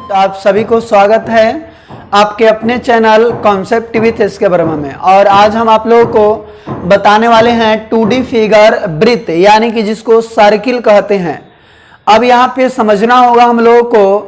आप सभी को स्वागत है आपके अपने channel concept with SK Verma में। और आज हम आप लोगों को बताने वाले हैं 2D फिगर वृत्त, यानी कि जिसको सर्किल कहते हैं। अब यहाँ पे समझना होगा हम लोगों को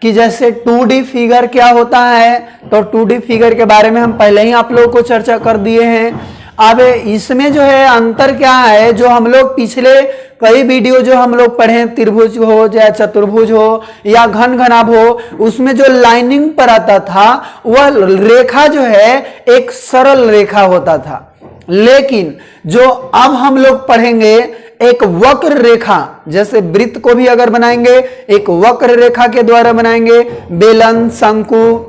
कि जैसे 2D फिगर क्या होता है, तो 2D फिगर के बारे में हम पहले ही आप लोगों को चर्चा कर दिए हैं। अब इसमें जो है अंतर क्या है, जो हम लोग पिछले कई वीडियो जो हम लोग पढ़े, त्रिभुज हो या चतुर्भुज हो या घन घनाभ हो, उसमें जो लाइनिंग पर आता था वह रेखा जो है एक सरल रेखा होता था। लेकिन जो अब हम लोग पढ़ेंगे एक वक्र रेखा, जैसे वृत्त को भी अगर बनाएंगे एक वक्र रेखा के द्वारा बनाएंगे, बेलन, शंकु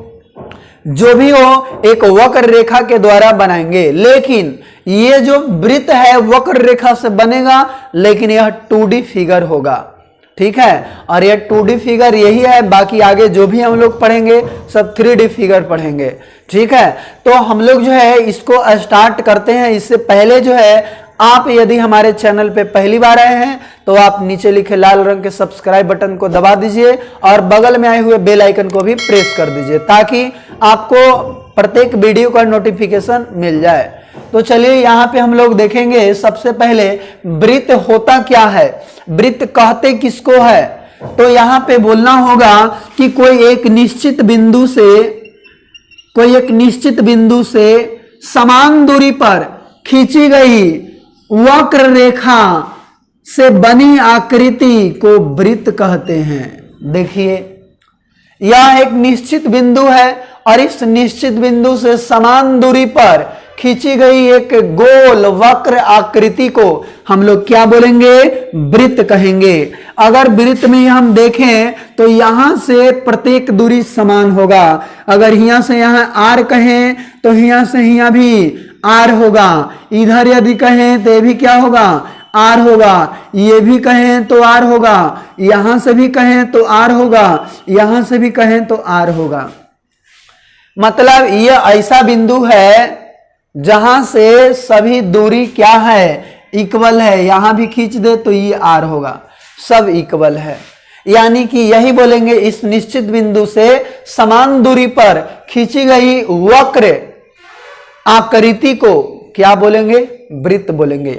जो भी हो एक वक्र रेखा के द्वारा बनाएंगे। लेकिन ये जो वृत्त है वक्र रेखा से बनेगा, लेकिन यह 2D फिगर होगा, ठीक है। और यह 2D फिगर यही है, बाकी आगे जो भी हम लोग पढ़ेंगे सब 3D फिगर पढ़ेंगे, ठीक है। तो हम लोग जो है इसको स्टार्ट करते हैं। इससे पहले जो है आप यदि हमारे चैनल पे पहली बार आए हैं तो आप नीचे लिखे लाल रंग के सब्सक्राइब बटन को दबा दीजिए और बगल में आए हुए बेल आइकन को भी प्रेस कर दीजिए, ताकि आपको प्रत्येक वीडियो का नोटिफिकेशन मिल जाए। तो चलिए यहाँ पे हम लोग देखेंगे सबसे पहले वृत्त होता क्या है, वृत्त कहते किसको है। तो यहाँ पे बोलना होगा कि कोई एक निश्चित बिंदु से समान दूरी पर खींची गई वक्र रेखा से बनी आकृति को वृत्त कहते हैं। देखिए यह एक निश्चित बिंदु है और इस निश्चित बिंदु से समान दूरी पर खींची गई एक गोल वक्र आकृति को हम लोग क्या बोलेंगे, वृत्त कहेंगे। अगर वृत्त में हम देखें तो यहां से प्रत्येक दूरी समान होगा। अगर यहां से यहां आर कहें तो यहां से यहां भी आर होगा। इधर यदि कहें तो ये भी क्या होगा, आर होगा। ये भी कहें तो आर होगा, यहां से भी कहें तो आर होगा, यहां से भी कहें तो आर होगा। मतलब ये ऐसा बिंदु है जहां से सभी दूरी क्या है, इक्वल है। यहां भी खींच दे तो ये आर होगा, सब इक्वल है। यानी कि यही बोलेंगे इस निश्चित बिंदु से समान दूरी पर खींची गई वक्र आकृति को क्या बोलेंगे, वृत्त बोलेंगे।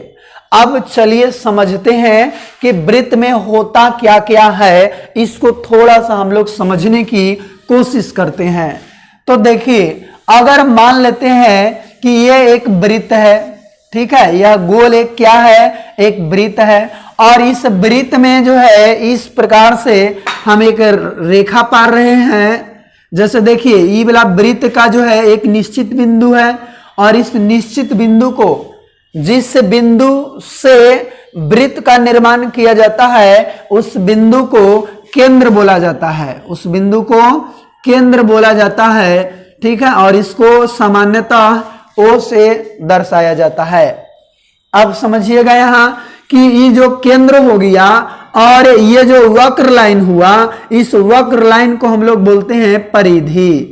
अब चलिए समझते हैं कि वृत्त में होता क्या क्या है, इसको थोड़ा सा हम लोग समझने की कोशिश करते हैं। तो देखिए अगर मान लेते हैं कि यह एक वृत्त है, ठीक है, यह गोल एक क्या है, एक वृत्त है। और इस वृत्त में जो है इस प्रकार से हम एक रेखा पार रहे हैं। जैसे देखिए ये वाला वृत्त का जो है एक निश्चित बिंदु है और इस निश्चित बिंदु को, जिस बिंदु से वृत्त का निर्माण किया जाता है उस बिंदु को केंद्र बोला जाता है, उस बिंदु को केंद्र बोला जाता है, ठीक है। और इसको सामान्यतः ओ से दर्शाया जाता है। अब समझिएगा यहाँ कि ये जो केंद्र हो गया और ये जो वक्र लाइन हुआ, इस वक्र लाइन को हम लोग बोलते हैं परिधि।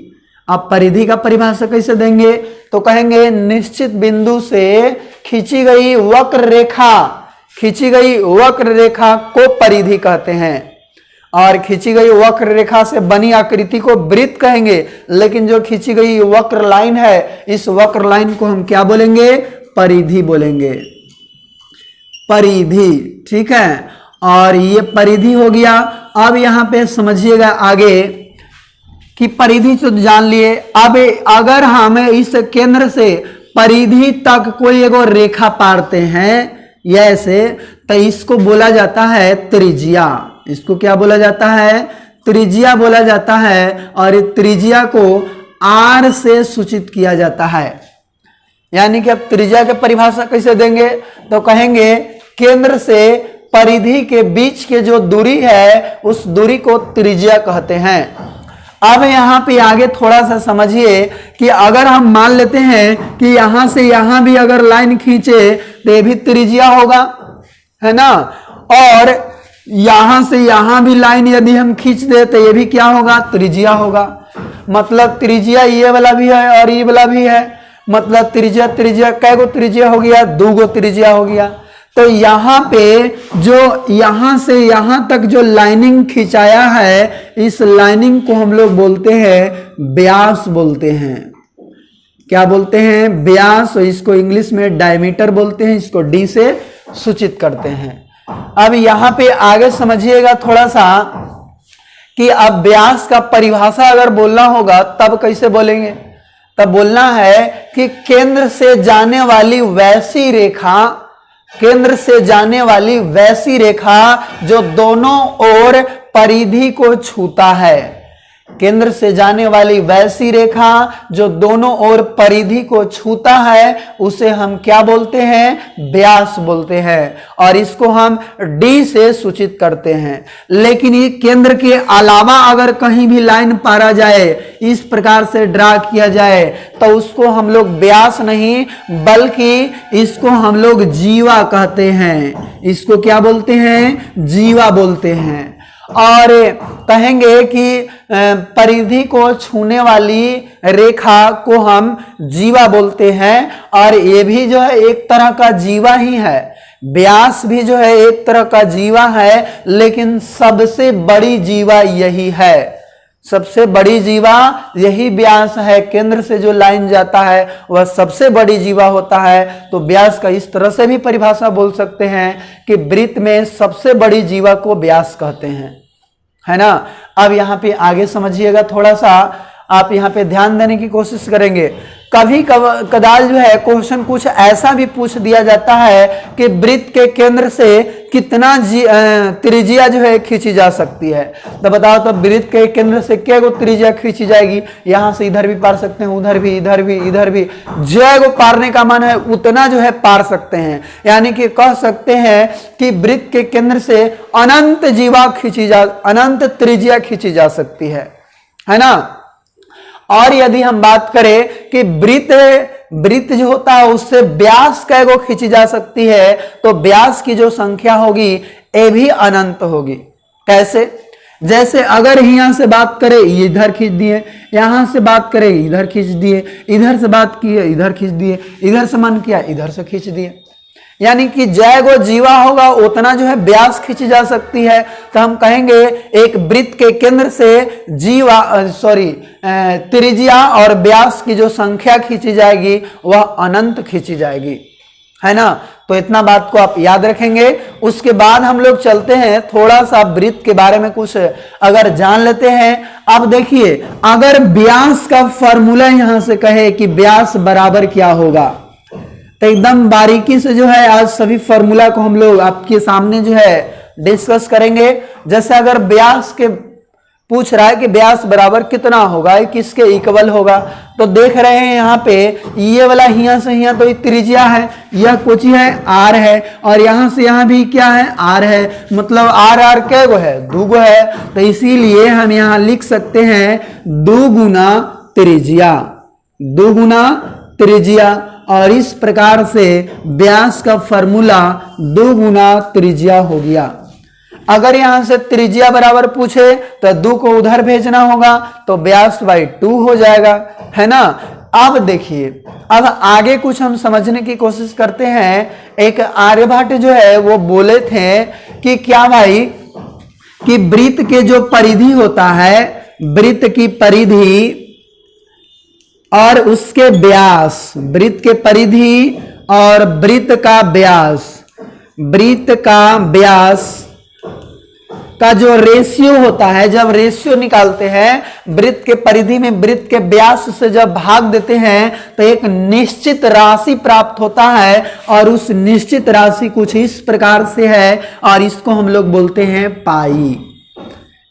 अब परिधि का परिभाषा कैसे देंगे, तो कहेंगे निश्चित बिंदु से खींची गई वक्र रेखा को परिधि कहते हैं। और खींची गई वक्र रेखा से बनी आकृति को वृत्त कहेंगे। लेकिन जो खींची गई वक्र लाइन है, इस वक्र लाइन को हम क्या बोलेंगे, परिधि बोलेंगे, परिधि, ठीक है। और ये परिधि हो गया। अब यहां पे समझिएगा आगे कि परिधि तो जान लिए। अब अगर हम इस केंद्र से परिधि तक कोई एगो रेखा पारते हैं ऐसे, तो इसको बोला जाता है त्रिज्या। इसको क्या बोला जाता है, त्रिज्या बोला जाता है। और त्रिज्या को आर से सूचित किया जाता है। यानी कि अब त्रिज्या की परिभाषा कैसे देंगे, तो कहेंगे केंद्र से परिधि के बीच के जो दूरी है उस दूरी को त्रिज्या कहते हैं। अब यहाँ पे आगे थोड़ा सा समझिए कि अगर हम मान लेते हैं कि यहां से यहां भी अगर लाइन खींचे तो ये भी त्रिज्या होगा, है ना। और यहां से यहां भी लाइन यदि हम खींच दे तो ये भी क्या होगा, त्रिज्या होगा। मतलब त्रिज्या ये वाला भी है और ये वाला भी है। मतलब त्रिज्या कै गो त्रिज्या हो गया, 2 गो त्रिज्या हो गया। तो यहाँ पे जो यहां से यहां तक जो लाइनिंग खिंचाया है, इस लाइनिंग को हम लोग बोलते हैं व्यास बोलते हैं। क्या बोलते हैं? व्यास। इसको इंग्लिश में डायमीटर बोलते हैं, इसको डी से सूचित करते हैं। अब यहां पे आगे समझिएगा थोड़ा सा कि अब व्यास का परिभाषा अगर बोलना होगा तब कैसे बोलेंगे? तब बोलना है कि केंद्र से जाने वाली वैसी रेखा, केंद्र से जाने वाली वैसी रेखा जो दोनों ओर परिधि को छूता है। केंद्र से जाने वाली वैसी रेखा जो दोनों ओर परिधि को छूता है, उसे हम क्या बोलते हैं? व्यास बोलते हैं। और इसको हम डी से सूचित करते हैं। लेकिन ये केंद्र के अलावा अगर कहीं भी लाइन पारा जाए, इस प्रकार से ड्रा किया जाए, तो उसको हम लोग व्यास नहीं बल्कि इसको हम लोग जीवा कहते हैं। इसको क्या बोलते हैं? जीवा बोलते हैं। और कहेंगे कि परिधि को छूने वाली रेखा को हम जीवा बोलते हैं। और ये भी जो है एक तरह का जीवा ही है। व्यास भी जो है एक तरह का जीवा है, लेकिन सबसे बड़ी जीवा यही है। सबसे बड़ी जीवा यही व्यास है। केंद्र से जो लाइन जाता है वह सबसे बड़ी जीवा होता है। तो व्यास का इस तरह से भी परिभाषा बोल सकते हैं कि वृत्त में सबसे बड़ी जीवा को व्यास कहते हैं, है ना। अब यहाँ पे आगे समझिएगा थोड़ा सा, आप यहाँ पे ध्यान देने की कोशिश करेंगे। कभी कदाल जो है क्वेश्चन कुछ ऐसा भी पूछ दिया जाता है कि वृत्त के केंद्र से कितना त्रिज्या जो है खींची जा सकती है। तो बताओ, तो वृत्त के केंद्र से क्या गो त्रिज्या खींची जाएगी? यहां से इधर भी पार सकते हैं, उधर भी, इधर भी, इधर भी। जय गो पारने का मन है उतना जो है पार सकते हैं। यानी कि कह सकते हैं कि वृत्त के केंद्र से अनंत जीवा अनंत त्रिज्या खींची जा सकती है ना। और यदि हम बात करें कि वृत्त जो होता है उससे व्यास कैगो खींची जा सकती है, तो व्यास की जो संख्या होगी ये भी अनंत होगी। कैसे? जैसे अगर यहां से बात करें इधर खींच दिए, यहां से बात करें इधर खींच दिए, इधर से बात किए इधर खींच दिए, इधर से मन किया इधर से खींच दिए। यानी कि जय गो जीवा होगा उतना जो है व्यास खींची जा सकती है। तो हम कहेंगे एक वृत्त के केंद्र से त्रिज्या और व्यास की जो संख्या खींची जाएगी वह अनंत खींची जाएगी, है ना। तो इतना बात को आप याद रखेंगे। उसके बाद हम लोग चलते हैं थोड़ा सा वृत्त के बारे में कुछ अगर जान लेते हैं। अब देखिए, अगर व्यास का फॉर्मूला यहां से कहे कि व्यास बराबर क्या होगा, तो एकदम बारीकी से जो है आज सभी फॉर्मूला को हम लोग आपके सामने जो है डिस्कस करेंगे। जैसे अगर व्यास के पूछ रहा है कि व्यास बराबर कितना होगा, किसके इक्वल होगा, तो देख रहे हैं यहाँ पे ये वाला यहाँ से यहाँ तो त्रिज्या है, यह कुछ है आर है, और यहाँ से यहाँ भी क्या है आर है। मतलब आर क्या गो है? 2 गो है। तो इसीलिए हम यहाँ लिख सकते हैं 2 गुना त्रिज्या, 2 गुना त्रिज्या। और इस प्रकार से व्यास का फॉर्मूला 2 गुना त्रिज्या हो गया। अगर यहां से त्रिज्या बराबर पूछे तो 2 को उधर भेजना होगा, तो व्यास बाई 2 हो जाएगा, है ना। अब देखिए, अब आगे कुछ हम समझने की कोशिश करते हैं। एक आर्यभट्ट जो है वो बोले थे कि क्या भाई, कि वृत्त के जो परिधि होता है, वृत्त की परिधि और उसके व्यास, वृत्त के परिधि और वृत्त का व्यास, वृत्त का व्यास का जो रेशियो होता है, जब रेशियो निकालते हैं वृत्त के परिधि में वृत्त के व्यास से जब भाग देते हैं तो एक निश्चित राशि प्राप्त होता है। और उस निश्चित राशि कुछ इस प्रकार से है, और इसको हम लोग बोलते हैं पाई।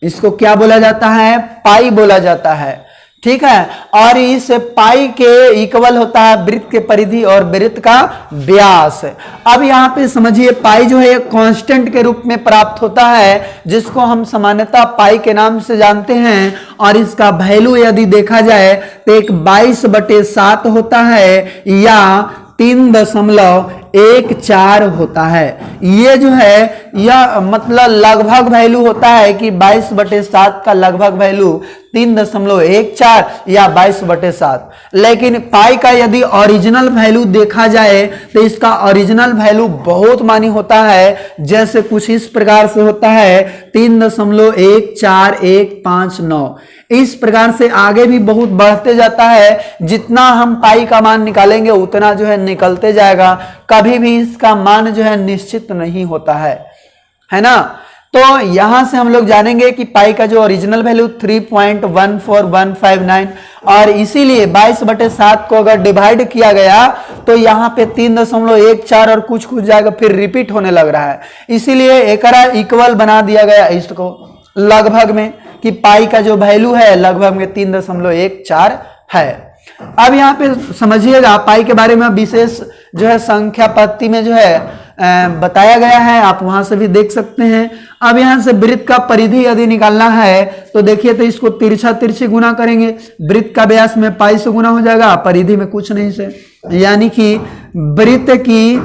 इसको क्या बोला जाता है? पाई बोला जाता है, ठीक है। और इस पाई के इक्वल होता है वृत्त के परिधि और वृत्त का व्यास। अब यहाँ पे समझिए, पाई जो है एक कांस्टेंट के रूप में प्राप्त होता है, जिसको हम सामान्यतः पाई के नाम से जानते हैं। और इसका वैल्यू यदि देखा जाए तो एक 22/7 होता है, या 3.1 1/4 होता है। ये जो है यह मतलब लगभग वैल्यू होता है कि 22/7 का लगभग वैल्यू 3.14 या 22/7। लेकिन पाई का यदि ओरिजिनल वैल्यू देखा जाए तो इसका ओरिजिनल वैल्यू बहुत मानी होता है, जैसे कुछ इस प्रकार से होता है 3.14159। इस प्रकार से आगे भी बहुत बढ़ते जाता है। जितना हम पाई का मान निकालेंगे उतना जो है निकलते जाएगा, कभी भी इसका मान जो है निश्चित नहीं होता है ना। तो यहां से हम लोग जानेंगे कि पाई का जो ओरिजिनल वैल्यू 3.14159 और इसीलिए 22/7 को अगर डिवाइड किया गया तो यहाँ पे 3.14 और कुछ जाएगा, फिर रिपीट होने लग रहा है। इसीलिए एकरा इक्वल बना दिया गया इसको लगभग में, कि पाई का जो वैल्यू है लगभग में 3.14 है। अब यहाँ पे समझिएगा पाई के बारे में विशेष जो है संख्या पत्ति में जो है बताया गया है, आप वहां से भी देख सकते हैं। अब यहां से वृत्त का परिधि यदि निकालना है तो देखिए, तो इसको तिरछा तिरछी गुना करेंगे। वृत्त का व्यास में पाई से गुना हो जाएगा, परिधि में कुछ नहीं से, यानी कि वृत्त की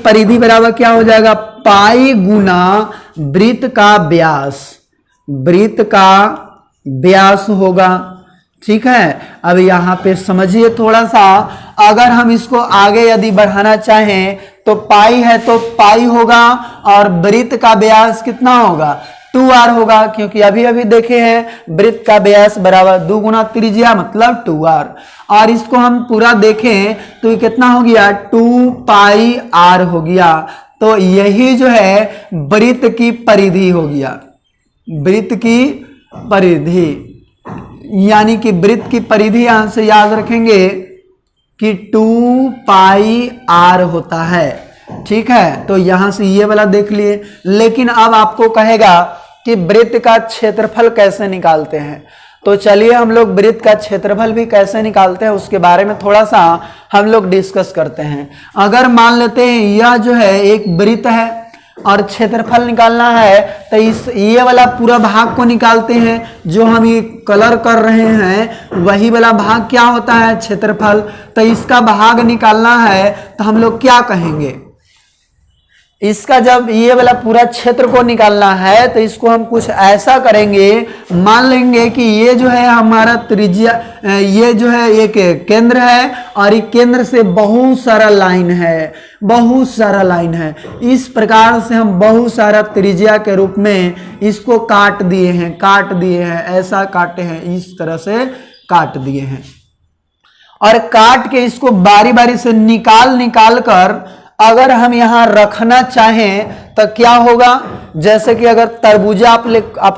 परिधि बराबर क्या हो जाएगा, पाई गुना वृत्त का व्यास होगा। ठीक है, अब यहां पे समझिए थोड़ा सा, अगर हम इसको आगे यदि बढ़ाना चाहें तो पाई है तो पाई होगा और वृत्त का व्यास कितना होगा, 2r होगा, क्योंकि अभी देखे हैं वृत्त का व्यास बराबर 2 गुना त्रिज्या मतलब 2r। और इसको हम पूरा देखें तो ये कितना हो गया, 2πr हो गया। तो यही जो है वृत्त की परिधि हो गया, वृत्त की परिधि, यानी कि वृत्त की परिधि यहां से याद रखेंगे कि 2πr होता है। ठीक है, तो यहां से ये वाला देख लिए। लेकिन अब आपको कहेगा कि वृत्त का क्षेत्रफल कैसे निकालते हैं, तो चलिए हम लोग वृत्त का क्षेत्रफल भी कैसे निकालते हैं उसके बारे में थोड़ा सा हम लोग डिस्कस करते हैं। अगर मान लेते हैं यह जो है एक वृत्त है और क्षेत्रफल निकालना है, तो इस ये वाला पूरा भाग को निकालते हैं, जो हम ये कलर कर रहे हैं वही वाला भाग क्या होता है, क्षेत्रफल। तो इसका भाग निकालना है तो हम लोग क्या कहेंगे, इसका जब ये वाला पूरा क्षेत्र को निकालना है तो इसको हम कुछ ऐसा करेंगे, मान लेंगे कि ये जो है हमारा त्रिज्या, ये जो है एक केंद्र है और एक केंद्र से बहुत सारा लाइन है, इस प्रकार से हम बहुत सारा त्रिज्या के रूप में इसको काट दिए हैं, ऐसा काटे हैं, इस तरह से काट दिए हैं। और काट के इसको बारी बारी से निकाल कर अगर हम यहां रखना चाहें तो क्या होगा, जैसे कि अगर तरबूजा आप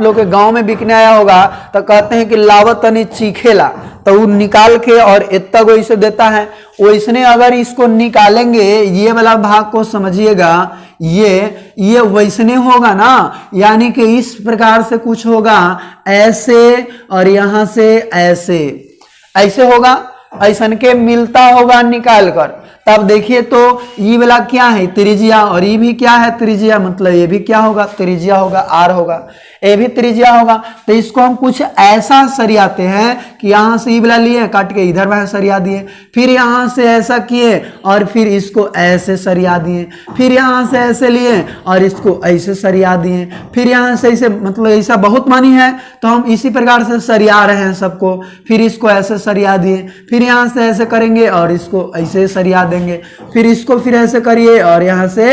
लोग के गांव में बिकने आया होगा तो कहते हैं कि लावत तनी चीखेला, तो वो निकाल के और इतना को इसे देता है। वैसने अगर इसको निकालेंगे, ये वाला भाग को समझिएगा, ये वैसने होगा ना, यानी कि इस प्रकार से कुछ होगा, ऐसे और यहां से ऐसे होगा, ऐसन के मिलता होगा निकाल कर। तब देखिए तो ये वाला क्या है, त्रिज्या, और ये भी क्या है, त्रिज्या, मतलब ये भी क्या होगा, त्रिज्या होगा, आर होगा, ये भी त्रिज्या होगा। तो इसको हम कुछ ऐसा सरियाते हैं कि यहाँ से ये वाला लिए काट के इधर वहां सरिया दिए, फिर यहाँ से ऐसा किए और फिर इसको ऐसे सरिया दिए, फिर यहाँ से ऐसे लिए और इसको ऐसे सरिया दिए, फिर यहाँ से ऐसे, मतलब ऐसा बहुत मानी है तो हम इसी प्रकार से सरिया रहे हैं सबको, फिर इसको ऐसे सरिया दिए, फिर यहाँ से ऐसे करेंगे और इसको ऐसे सरिया देंगे, फिर इसको फिर ऐसे करिए और यहाँ से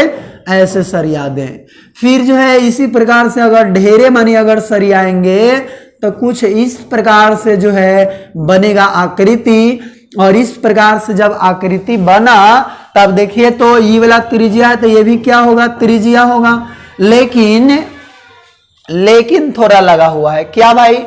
ऐसे सरिया दें। फिर जो है इसी प्रकार से अगर ढेरे मानी अगर सरियाएंगे तो कुछ इस प्रकार से जो है बनेगा आकृति, और इस प्रकार से जब आकृति बना तब देखिए तो ये वाला त्रिज्या है तो ये भी क्या होगा, त्रिज्या होगा। लेकिन थोड़ा लगा हुआ है, क्या भाई,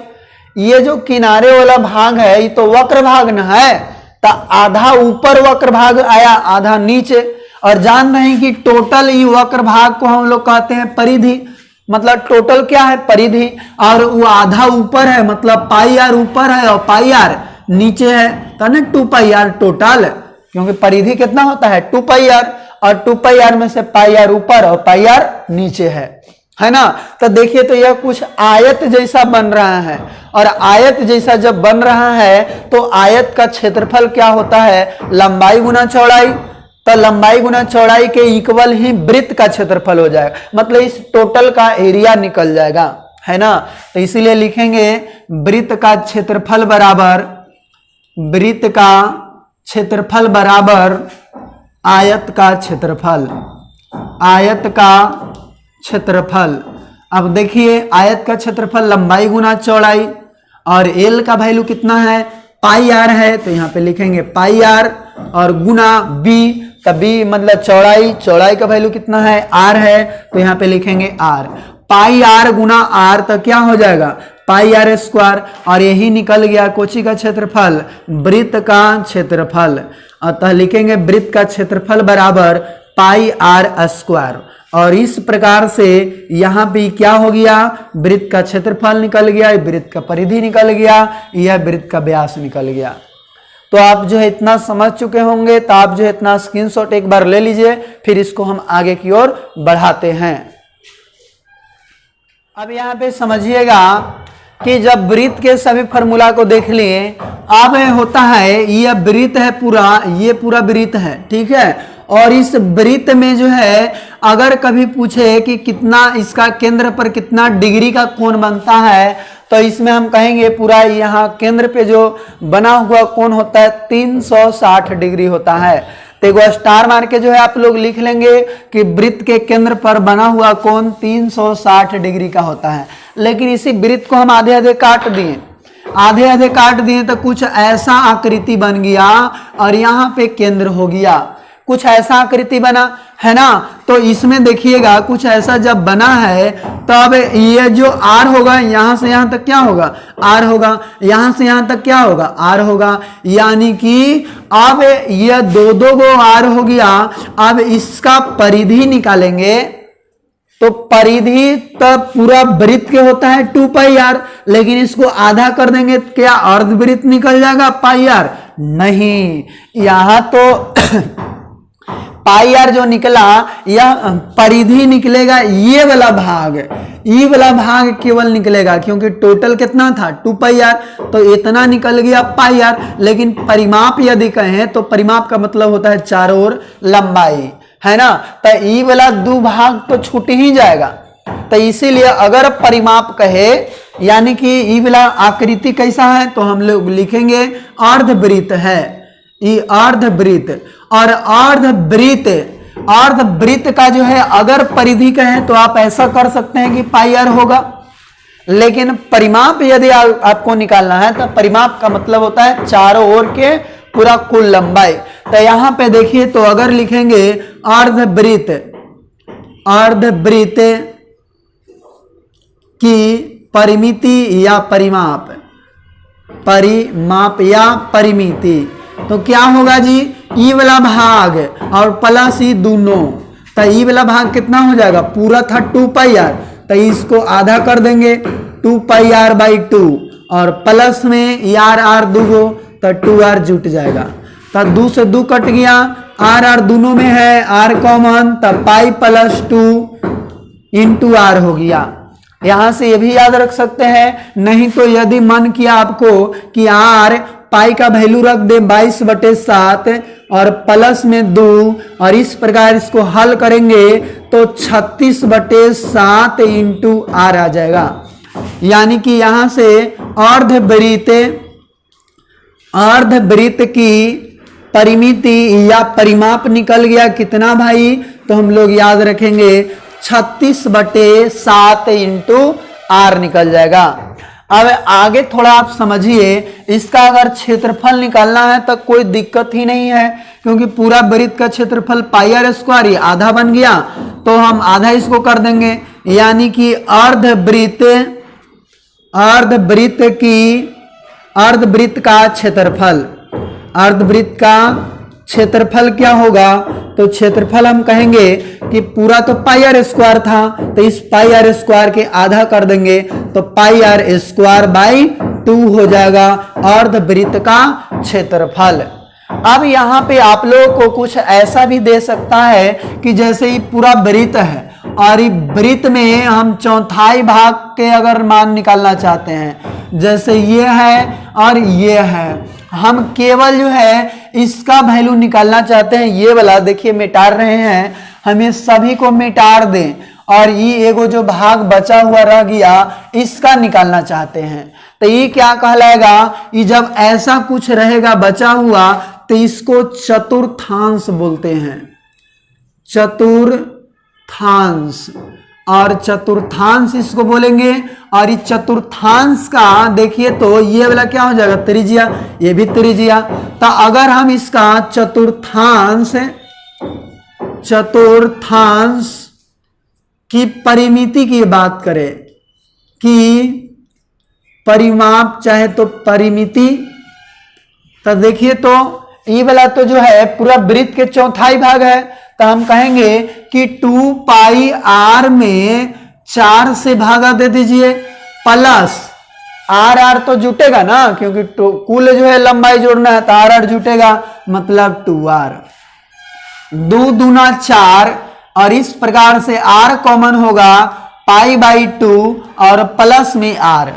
ये जो किनारे वाला भाग है ये तो वक्र भाग न है, तो आधा ऊपर वक्र भाग आया, आधा नीचे, और जान रहे हैं कि टोटल ये वक्र भाग को हम लोग कहते हैं परिधि, मतलब टोटल क्या है, परिधि, और वो आधा ऊपर है मतलब पाई आर ऊपर है और पाई आर नीचे है, तो ना 2πr टोटल, क्योंकि परिधि कितना होता है 2πr, और 2πr में से पाई आर ऊपर और पाई आर नीचे है। है ना। तो देखिए तो यह कुछ आयत जैसा बन रहा है, और आयत जैसा जब बन रहा है तो आयत का क्षेत्रफल क्या होता है, लंबाई गुना चौड़ाई। तो लंबाई गुना चौड़ाई के इक्वल ही वृत्त का क्षेत्रफल हो जाएगा, मतलब इस टोटल का एरिया निकल जाएगा, है ना। तो इसीलिए लिखेंगे वृत्त का क्षेत्रफल बराबर, वृत्त का क्षेत्रफल बराबर आयत का क्षेत्रफल, आयत का क्षेत्रफल। अब देखिए आयत का क्षेत्रफल लंबाई गुना चौड़ाई, और एल का वैल्यू कितना है, पाई आर है, तो यहाँ पे लिखेंगे पाई आर, और गुना बी, तब बी मतलब चौड़ाई, चौड़ाई का वैल्यू कितना है, आर है, तो यहाँ पे लिखेंगे आर। पाई आर गुना आर, तो क्या हो जाएगा, पाई आर स्क्वायर, और यही निकल गया कोची का क्षेत्रफल, वृत्त का क्षेत्रफल। अतः लिखेंगे वृत्त का क्षेत्रफल बराबर पाई आर स्क्वायर। और इस प्रकार से यहाँ पे क्या हो गया, वृत्त का क्षेत्रफल निकल गया, वृत्त का परिधि निकल गया, यह वृत्त का व्यास निकल गया। तो आप जो है इतना समझ चुके होंगे, तो आप जो है इतना स्क्रीनशॉट एक बार ले लीजिए, फिर इसको हम आगे की ओर बढ़ाते हैं। अब यहाँ पे समझिएगा कि जब वृत्त के सभी फॉर्मूला को देख लिए, अब होता है यह वृत्त है पूरा, ये पूरा वृत्त है, ठीक है। और इस वृत्त में जो है अगर कभी पूछे कि कितना इसका केंद्र पर कितना डिग्री का कोण बनता है, तो इसमें हम कहेंगे पूरा यहाँ केंद्र पे जो बना हुआ कोण होता है 360 डिग्री होता है। तो एक स्टार मार के जो है आप लोग लिख लेंगे कि वृत्त के केंद्र पर बना हुआ कोण 360 डिग्री का होता है। लेकिन इसी वृत्त को हम आधे आधे काट दिए, आधे आधे काट दिए तो कुछ ऐसा आकृति बन गया, और यहाँ पे केंद्र हो गया, कुछ ऐसा आकृति बना, है ना। तो इसमें देखिएगा कुछ ऐसा जब बना है, तब ये जो आर होगा यहां से यहां तक क्या होगा, आर होगा, यहां से यहां तक क्या होगा, आर होगा। यानी कि अब ये दो दो गो आर हो गया। अब इसका परिधि निकालेंगे, तो परिधि तो पूरा वृत्त के होता है 2 पाई आर, लेकिन इसको आधा कर देंगे क्या अर्धवृत्त निकल जाएगा पाई आर, नहीं, यहां तो पाई आर जो निकला यह परिधि निकलेगा, ये वाला भाग, ये वाला भाग केवल निकलेगा, क्योंकि टोटल कितना था 2 पाई आर, तो इतना निकल गया पाई आर। लेकिन परिमाप यदि कहें तो परिमाप का मतलब होता है चारों ओर लंबाई, है ना। तो ये वाला 2 भाग तो छूट ही जाएगा। तो इसीलिए अगर परिमाप कहे यानी कि ये वाला आकृति कैसा है, तो हम लोग लिखेंगे अर्धवृत्त है, ये अर्धवृत्त। और अर्धवृत्त का जो है अगर परिधि कहें तो आप ऐसा कर सकते हैं कि पाई आर होगा। लेकिन परिमाप यदि आपको निकालना है तो परिमाप का मतलब होता है चारों ओर के पूरा कुल लंबाई। तो यहां पे देखिए, तो अगर लिखेंगे अर्धवृत्त, अर्धवृत्त की परिमिति या परिमाप, परिमाप या परिमिति, तो क्या होगा जी, ई वाला भाग और प्लस ई दोनों, तो ई वाला भाग कितना हो जाएगा, पूरा था 2 पाई आर, तो इसको आधा कर देंगे 2 पाई आर बाई 2, और प्लस में यार आर दूगो, तो 2 आर जुट जाएगा। तो 2 से 2 कट गया, आर आर दोनों में है, आर कॉमन, तब पाई प्लस 2 इंटू आर हो गया। यहां से ये भी याद रख सकते हैं, नहीं तो यदि मन किया आपको कि आर पाई का वैल्यू रख दे 22/7 और प्लस में 2, और इस प्रकार इसको हल करेंगे तो 36/7 इंटू आर आ जाएगा। यानी कि यहां से अर्धवृत्त की परिमिति या परिमाप निकल गया कितना भाई, तो हम लोग याद रखेंगे 36/7 इंटू आर निकल जाएगा। अब आगे थोड़ा आप समझिए, इसका अगर क्षेत्रफल निकालना है तो कोई दिक्कत ही नहीं है, क्योंकि पूरा वृत्त का क्षेत्रफल पाई आर स्क्वायर, ये आधा बन गया, तो हम आधा इसको कर देंगे। यानी कि अर्धवृत्त का क्षेत्रफल, अर्धवृत्त का क्षेत्रफल क्या होगा, तो क्षेत्रफल हम कहेंगे कि पूरा तो पाई आर स्क्वायर था, तो इस पाई आर स्क्वायर के आधा कर देंगे तो पाई आर स्क्वायर बाई 2 हो जाएगा अर्धवृत्त का क्षेत्रफल। अब यहाँ पे आप लोगों को कुछ ऐसा भी दे सकता है कि जैसे ये पूरा वृत्त है और वृत्त में हम चौथाई भाग के अगर मान निकालना चाहते हैं, जैसे ये है और ये है, हम केवल जो है इसका वैल्यू निकालना चाहते हैं। ये वाला देखिए मिटा रहे हैं, हम ये सभी को मिटा दें और ये एगो जो भाग बचा हुआ रह गया इसका निकालना चाहते हैं। तो ये क्या कहलाएगा, ये जब ऐसा कुछ रहेगा बचा हुआ तो इसको चतुर्थांश बोलते हैं, चतुर्थांश। और चतुर्थांश इसको बोलेंगे। और इस चतुर्थांश का देखिए तो ये वाला क्या हो जाएगा, त्रिज्या, ये भी त्रिज्या। तो अगर हम इसका चतुर्थांश की परिमिति की बात करें, कि परिमाप चाहे तो परिमिति, तो देखिए तो ये वाला तो जो है पूरा वृत्त के चौथाई भाग है, तो हम कहेंगे कि 2 पाई आर में 4 से भागा दे दीजिए, प्लस आर आर तो जुटेगा ना, क्योंकि कुल जो है लंबाई जोड़ना है तो आर आर जुटेगा, मतलब 2r, 2 दूना 4, और इस प्रकार से r कॉमन होगा π/2 और प्लस में r।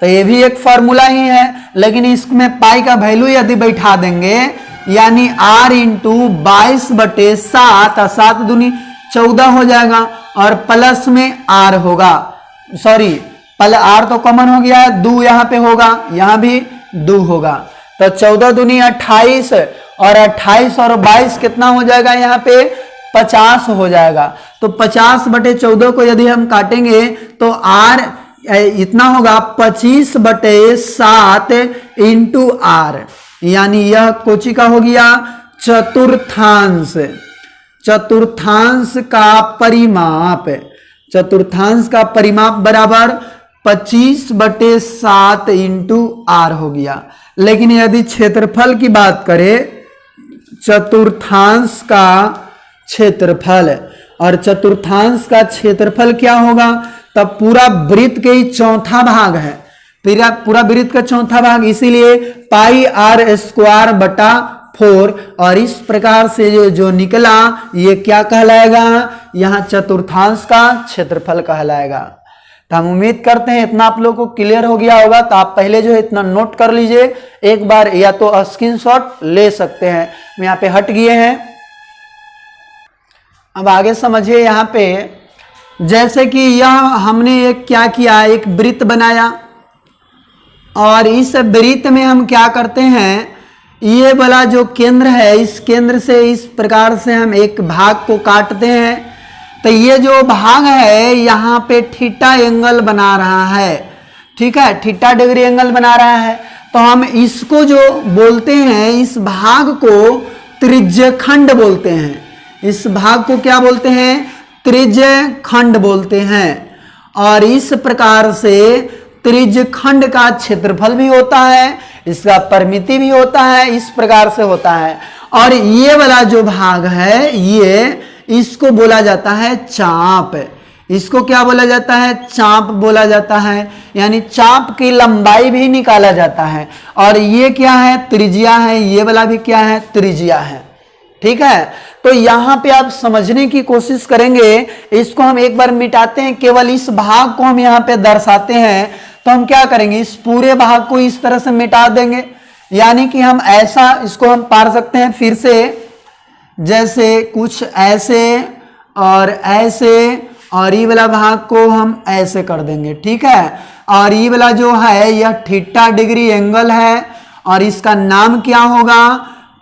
तो ये भी एक फॉर्मूला ही है, लेकिन इसमें पाई का वैल्यू यदि बैठा देंगे यानी r इंटू 22/7, 7 दूनी 14 हो जाएगा और प्लस में r होगा, सॉरी r तो कॉमन हो गया है, 2 यहाँ पे होगा, यहाँ भी 2 होगा, तो 14 दूनी 28 और 28 और 22 कितना हो जाएगा, यहाँ पे 50 हो जाएगा। तो 50/14 को यदि हम काटेंगे तो r इतना होगा 25/7 इंटू r, यानी यह कोची का हो गया चतुर्थांश। चतुर्थांश का परिमाप, चतुर्थांश का परिमाप बराबर 25/7 इंटू r हो गया। लेकिन यदि क्षेत्रफल की बात करें, चतुर्थांश का क्षेत्रफल, और चतुर्थांश का क्षेत्रफल क्या होगा, तब पूरा वृत्त के ही चौथा भाग है, पूरा वृत्त का चौथा भाग, इसीलिए πr²/4, और इस प्रकार से जो निकला ये क्या कहलाएगा, यहाँ चतुर्थांश का क्षेत्रफल कहलाएगा। तो हम उम्मीद करते हैं इतना आप लोगों को क्लियर हो गया होगा। तो आप पहले जो है इतना नोट कर लीजिए एक बार, या तो स्क्रीनशॉट ले सकते हैं। हम यहाँ पे हट गए हैं, अब आगे समझिए। यहाँ पे जैसे कि यह हमने एक क्या किया, एक वृत्त बनाया, और इस वृत्त में हम क्या करते हैं, ये वाला जो केंद्र है, इस केंद्र से इस प्रकार से हम एक भाग को काटते हैं। तो ये जो भाग है यहाँ पे थीटा एंगल बना रहा है, ठीक है, थीटा डिग्री एंगल बना रहा है। तो हम इसको जो बोलते हैं, इस भाग को त्रिज्यखंड बोलते हैं। इस भाग को क्या बोलते हैं, त्रिज्यखंड बोलते हैं। और इस प्रकार से त्रिज्यखंड का क्षेत्रफल भी होता है, इसका परिमिति भी होता है, इस प्रकार से होता है। और ये वाला जो भाग है, ये इसको बोला जाता है चाप। इसको क्या बोला जाता है, चाप बोला जाता है, यानी चाप की लंबाई भी निकाला जाता है। और ये क्या है, त्रिज्या है, ये वाला भी क्या है, त्रिज्या है, ठीक है। तो यहाँ पे आप समझने की कोशिश करेंगे, इसको हम एक बार मिटाते हैं, केवल इस भाग को हम यहाँ पे दर्शाते हैं। तो हम क्या करेंगे, इस पूरे भाग को इस तरह से मिटा देंगे, यानी कि हम ऐसा इसको हम पार सकते हैं फिर से, जैसे कुछ ऐसे और ऐसे, और ये वाला भाग को हम ऐसे कर देंगे, ठीक है। और ये वाला जो है यह थीटा डिग्री एंगल है, और इसका नाम क्या होगा,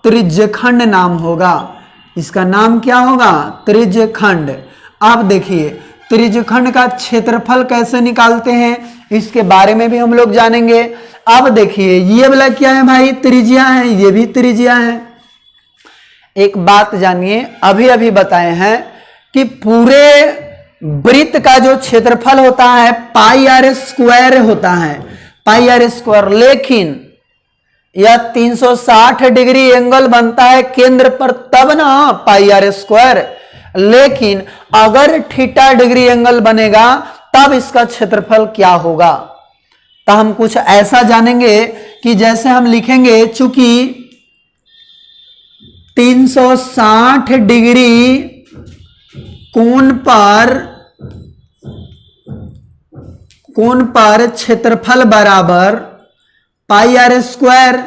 त्रिज्यखंड नाम होगा। इसका नाम क्या होगा, त्रिज्यखंड। अब देखिए त्रिज्यखंड का क्षेत्रफल कैसे निकालते हैं, इसके बारे में भी हम लोग जानेंगे। अब देखिए ये वाला क्या है भाई, त्रिज्या है, ये भी त्रिज्या है। एक बात जानिए, अभी अभी बताए हैं कि पूरे वृत्त का जो क्षेत्रफल होता है πr² होता है, πr², लेकिन यह 360 डिग्री एंगल बनता है केंद्र पर, तब ना πr²। लेकिन अगर थीटा डिग्री एंगल बनेगा तब इसका क्षेत्रफल क्या होगा। तो हम कुछ ऐसा जानेंगे कि जैसे हम लिखेंगे, चूंकि 360 डिग्री कोण पर कोण पर क्षेत्रफल बराबर pi are square.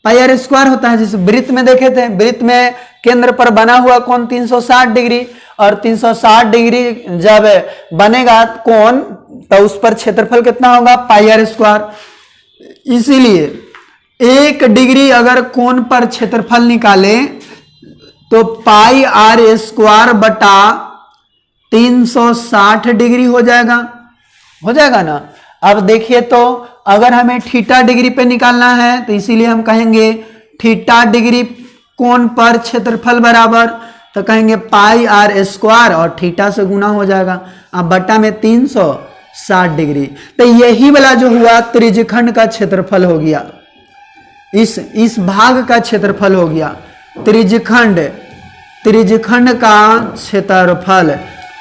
Pi are square होता है, जिस वृत्त में देखे थे, वृत्त में केंद्र पर बना हुआ कोण 360 डिग्री, और 360 डिग्री जब बनेगा कोण तो उस पर क्षेत्रफल कितना होगा, पाई आर स्क्वायर। इसीलिए 1 डिग्री अगर कोण पर क्षेत्रफल निकाले तो पाई आर स्क्वायर बटा 360 डिग्री हो जाएगा ना। अब देखिए तो अगर हमें थीटा डिग्री पे निकालना है तो इसीलिए हम कहेंगे थीटा डिग्री कोण पर क्षेत्रफल बराबर, तो कहेंगे पाई आर स्क्वायर और थीटा से गुना हो जाएगा, अब बटा में 360 डिग्री। तो यही वाला जो हुआ त्रिज्यखंड का क्षेत्रफल हो गया, इस भाग का क्षेत्रफल हो गया त्रिज्यखंड का क्षेत्रफल।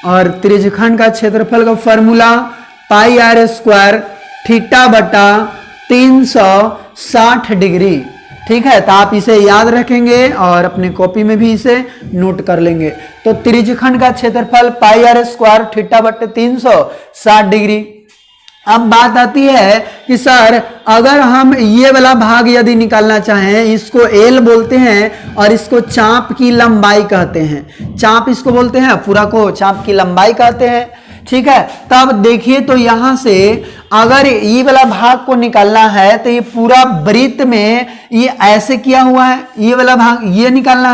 और त्रिज्यखंड का क्षेत्रफल का formula pi are square theta बटा 360 डिग्री। ठीक है, तो आप इसे याद रखेंगे और अपने कॉपी में भी इसे नोट कर लेंगे। तो त्रिज्यखंड का क्षेत्रफल पाई आर स्क्वायर थीटा बटे 360 डिग्री। अब बात आती है कि सर अगर हम ये वाला भाग यदि निकालना चाहें, इसको एल बोलते हैं और इसको चाप की लंबाई कहते हैं। चाप इसको बोलते हैं, पूरा को चाप की लंबाई कहते हैं। ठीक है, तब देखिए तो यहां से अगर ये वाला भाग को निकालना है तो ये पूरा वृत्त में ये ऐसे किया हुआ है, ये वाला भाग ये निकालना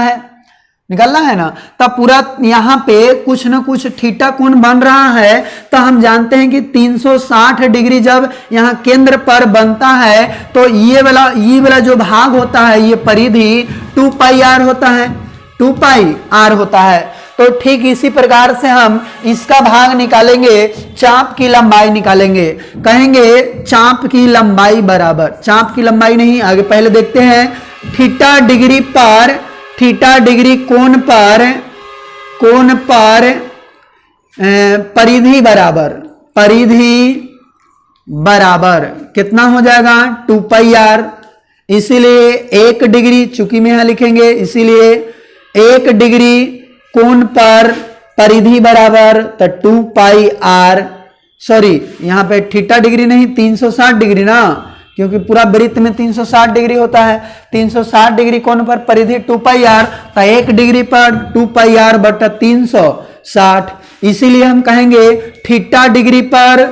है ना, तब पूरा यहाँ पे कुछ ना कुछ थीटा कोण बन रहा है। तो हम जानते हैं कि 360 डिग्री जब यहाँ केंद्र पर बनता है तो ये वाला जो भाग होता है, ये परिधि 2 पाई आर होता है, 2 पाई आर होता है। तो ठीक इसी प्रकार से हम इसका भाग निकालेंगे, चाप की लंबाई निकालेंगे। कहेंगे चाप की लंबाई बराबर, चाप की लंबाई नहीं, आगे पहले देखते हैं थीटा डिग्री कोण पर परिधि बराबर कितना हो जाएगा, 2 पाई आर। इसीलिए 1 डिग्री, चूंकि में यहां लिखेंगे, इसीलिए 1 डिग्री कोण पर परिधि बराबर तो 2 पाई आर, सॉरी यहाँ पे थीटा डिग्री नहीं 360 डिग्री ना, क्योंकि पूरा वृत्त में 360 डिग्री होता है। 360 डिग्री कोण पर परिधि 2 पाई आर, तो 1 डिग्री पर 2 पाई आर बटा 360। इसीलिए हम कहेंगे थीटा डिग्री पर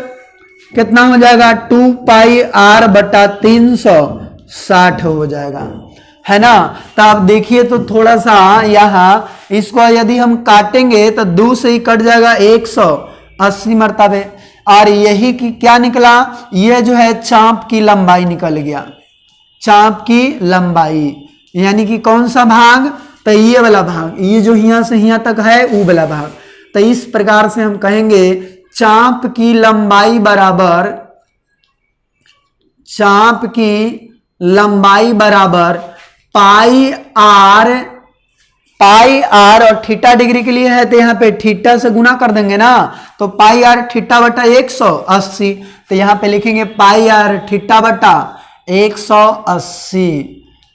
कितना हो जाएगा, 2 पाई आर बटा 360 हो जाएगा, है ना। तो आप देखिए तो थोड़ा सा यहाँ इसको यदि हम काटेंगे तो 2 से ही कट जाएगा 180 मरतबे, और यही की क्या निकला, ये जो है चाप की लंबाई निकल गया। चाप की लंबाई यानी कि कौन सा भाग, तो ये वाला भाग, ये जो यहाँ से यहाँ तक है वो वाला भाग। तो इस प्रकार से हम कहेंगे चाप की लंबाई बराबर पाई आर और थीटा डिग्री के लिए है तो यहाँ पे थीटा से गुना कर देंगे ना, तो पाई आर थीटा बटा 180। तो यहाँ पे लिखेंगे पाई आर थीटा बटा 180।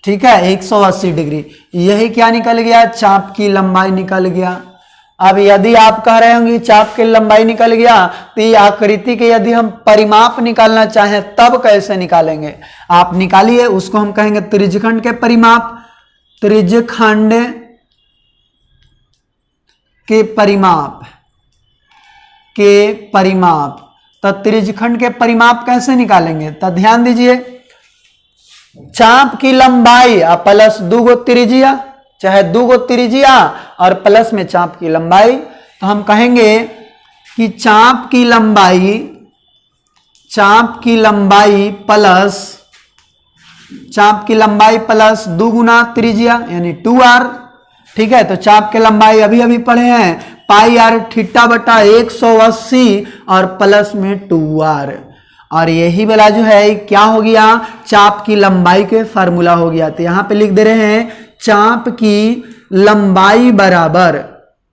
ठीक है, 180 डिग्री, यही क्या निकल गया, चाप की लंबाई निकल गया। अब यदि आप कह रहे होंगे चाप की लंबाई निकल गया तो ये आकृति के यदि हम परिमाप निकालना चाहें तब कैसे निकालेंगे, आप निकालिए, उसको हम कहेंगे त्रिज्यखंड के परिमाप। त्रिज्यखंड के परिमाप, तो त्रिज्यखंड के परिमाप कैसे निकालेंगे, तो ध्यान दीजिए, चाप की लंबाई प्लस 2 गो त्रिज्या, चाहे 2 गो त्रिज्या और प्लस में चाप की लंबाई। तो हम कहेंगे कि चाप की लंबाई प्लस 2 गुना त्रिज्या यानी 2r। ठीक है, तो चाप की लंबाई अभी पढ़े हैं पाई आर थीटा बटा 180 और प्लस में 2r, और यही वाला जो है क्या हो गया, चाप की लंबाई के फार्मूला हो गया। तो यहां पे लिख दे रहे हैं चाप की लंबाई बराबर,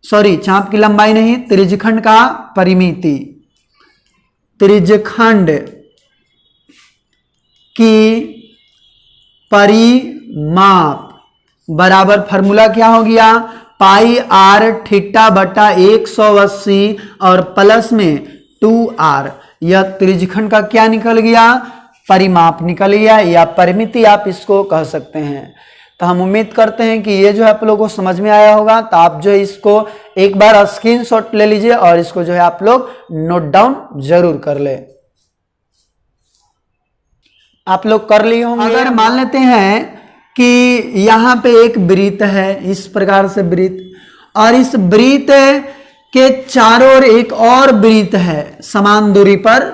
सॉरी चाप की लंबाई नहीं, त्रिज्यखंड का परिमिति, त्रिज्यखंड की परिमाप बराबर फार्मूला क्या हो गया, पाई आर थीटा बटा 180 और प्लस में 2r। यह त्रिज्यखंड का क्या निकल गया, परिमाप निकल गया या परिमिति आप इसको कह सकते हैं। तो हम उम्मीद करते हैं कि ये जो है आप लोगों को समझ में आया होगा। तो आप जो है इसको एक बार स्क्रीनशॉट ले लीजिए और इसको जो है आप लोग नोट डाउन जरूर कर ले। आप लोग कर लिए होंगे। अगर मान लेते हैं कि यहाँ पे एक वृत्त है, इस प्रकार से वृत्त, और इस वृत्त के चारों ओर एक और वृत्त है, समान दूरी पर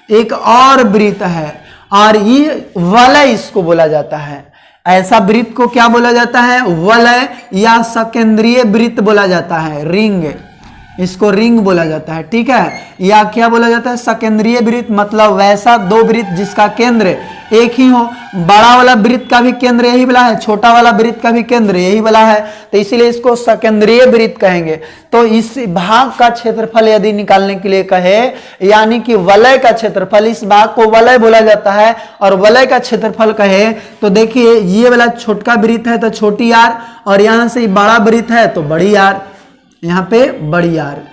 एक और वृत्त है, और ये वलय इसको बोला जाता है। ऐसा वृत्त को क्या बोला जाता है, वलय या सकेंद्रीय वृत्त बोला जाता है, रिंग, इसको रिंग बोला जाता है, ठीक है। या क्या बोला जाता है, सकेंद्रीय वृत्त, मतलब वैसा दो वृत्त जिसका केंद्र एक ही हो। बड़ा वाला वृत्त का भी केंद्र यही वाला है, छोटा वाला वृत्त का भी केंद्र यही वाला है, तो इसीलिए इसको सकेंद्रीय वृत्त कहेंगे। तो इस भाग का क्षेत्रफल यदि निकालने के लिए कहे, यानी कि वलय का क्षेत्रफल, इस भाग को वलय बोला जाता है, और वलय का क्षेत्रफल कहे तो देखिए ये वाला छोटा वृत्त है तो छोटी आर, और यहां से बड़ा वृत्त है तो बड़ी आर, यहाँ पे बड़ी आर।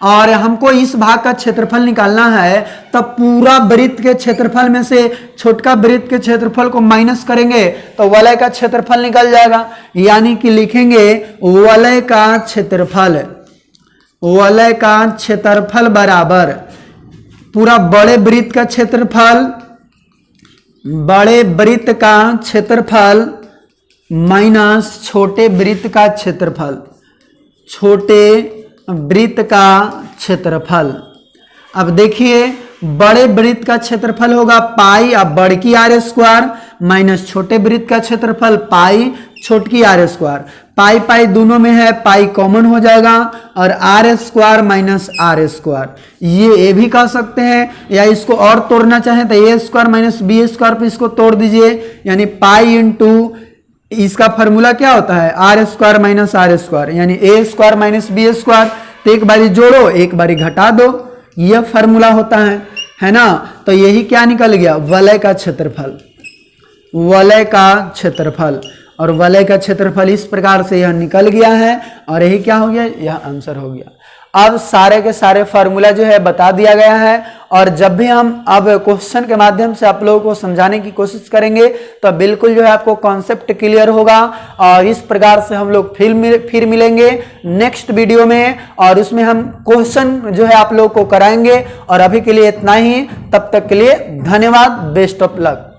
और हमको इस भाग का क्षेत्रफल निकालना है, तब पूरा वृत्त के क्षेत्रफल में से छोटका वृत्त के क्षेत्रफल को माइनस करेंगे तो वलय का क्षेत्रफल निकल जाएगा। यानी कि लिखेंगे वलय का क्षेत्रफल, वलय का क्षेत्रफल बराबर पूरा बड़े वृत्त का क्षेत्रफल, बड़े वृत्त का क्षेत्रफल माइनस छोटे वृत्त का क्षेत्रफल, छोटे वृत्त का क्षेत्रफल। अब देखिए बड़े वृत्त का क्षेत्रफल होगा पाई, अब बड़की आर स्क्वायर, माइनस छोटे वृत्त का क्षेत्रफल पाई छोटकी आर स्क्वायर। पाई पाई दोनों में है, पाई कॉमन हो जाएगा, और r square minus r square, ये भी कह सकते हैं। या इसको और तोड़ना चाहें तो ए स्क्वायर माइनस बी स्क्वायर पे इसको तोड़ दीजिए, यानी पाई इंटू इसका फॉर्मूला क्या होता है, r square minus r square, यानी a square minus b square. तो एक बारी जोड़ो एक बारी घटा दो, यह फॉर्मूला होता है ना। तो यही क्या निकल गया, वलय का क्षेत्रफल, वलय का क्षेत्रफल। और वलय का क्षेत्रफल इस प्रकार से यह निकल गया है, और यही क्या हो गया, यह आंसर हो गया। अब सारे के सारे फार्मूला जो है बता दिया गया है, और जब भी हम अब क्वेश्चन के माध्यम से आप लोगों को समझाने की कोशिश करेंगे तो बिल्कुल जो है आपको कॉन्सेप्ट क्लियर होगा। और इस प्रकार से हम लोग फिर मिलेंगे नेक्स्ट वीडियो में, और उसमें हम क्वेश्चन जो है आप लोगों को कराएंगे। और अभी के लिए इतना ही, तब तक के लिए धन्यवाद, बेस्ट ऑफ लक।